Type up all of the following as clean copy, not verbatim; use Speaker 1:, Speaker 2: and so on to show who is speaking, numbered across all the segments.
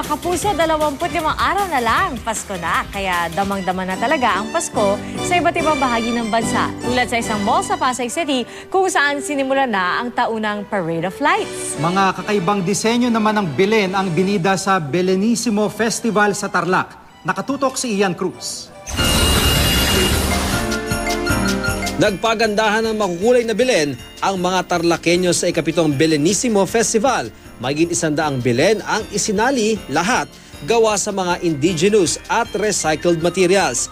Speaker 1: Mga kapuso, 25 araw na lang, Pasko na. Kaya damang-dama na talaga ang Pasko sa iba't ibang bahagi ng bansa. Tulad sa isang mall sa Pasay City kung saan sinimulan na ang taunang Parade of Lights.
Speaker 2: Mga kakaibang disenyo naman ng Belen ang binida sa Belenissimo Festival sa Tarlac. Nakatutok si Ian Cruz.
Speaker 3: Nagpagandahan ng makukulay na Belen ang mga Tarlakenyo sa ikapitong Belenissimo Festival. Mahigit 100 Belen ang isinali, lahat gawa sa mga indigenous at recycled materials.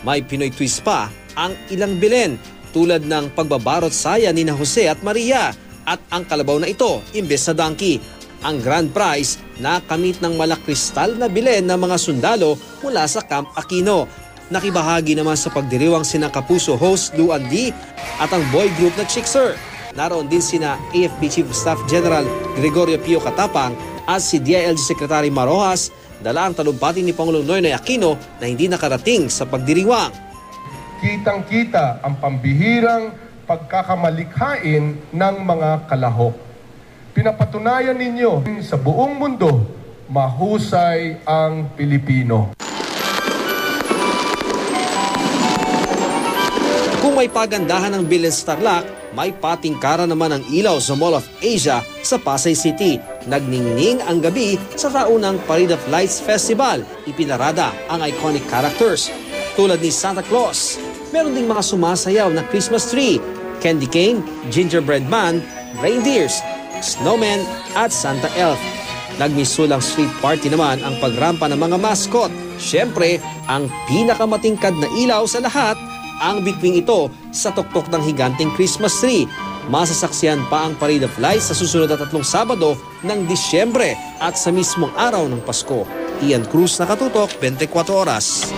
Speaker 3: May Pinoy twist pa ang ilang Belen tulad ng pagbabarot saya ni Jose at Maria at ang kalabaw na ito imbes na donkey. Ang grand prize na kamit ng malakristal na Belen ng mga sundalo mula sa Camp Aquino. Nakibahagi naman sa pagdiriwang sina Kapuso host Lou Andy at ang boy group na Chickser. Naroon din sina AFP Chief of Staff General Gregorio Pio Katapang at si DILG Secretary Marojas, dala ang talumpati ni Pangulong Noynoy Aquino na hindi nakarating sa pagdiriwang.
Speaker 4: Kitang-kita ang pambihirang pagkakamalikhain ng mga kalahok. Pinapatunayan ninyo sa buong mundo, mahusay ang Pilipino.
Speaker 3: Kung may pagandahan ng Belen sa Tarlac, may patingkara naman ang ilaw sa Mall of Asia sa Pasay City. Nagningning ang gabi sa taunang Parade of Lights Festival. Ipinarada ang iconic characters tulad ni Santa Claus. Meron ding mga sumasayaw na Christmas tree, candy cane, gingerbread man, reindeers, snowman at Santa Elf. Nagmisulang street party naman ang pagrampa ng mga mascot. Siyempre, ang pinakamatingkad na ilaw sa lahat, ang bituing ito sa tuktok ng higanteng Christmas tree. Masasaksiyan pa ang Parade of Lights sa susunod na 3 Sabado ng Disyembre at sa mismong araw ng Pasko. Ian Cruz, Nakatutok, 24 Oras.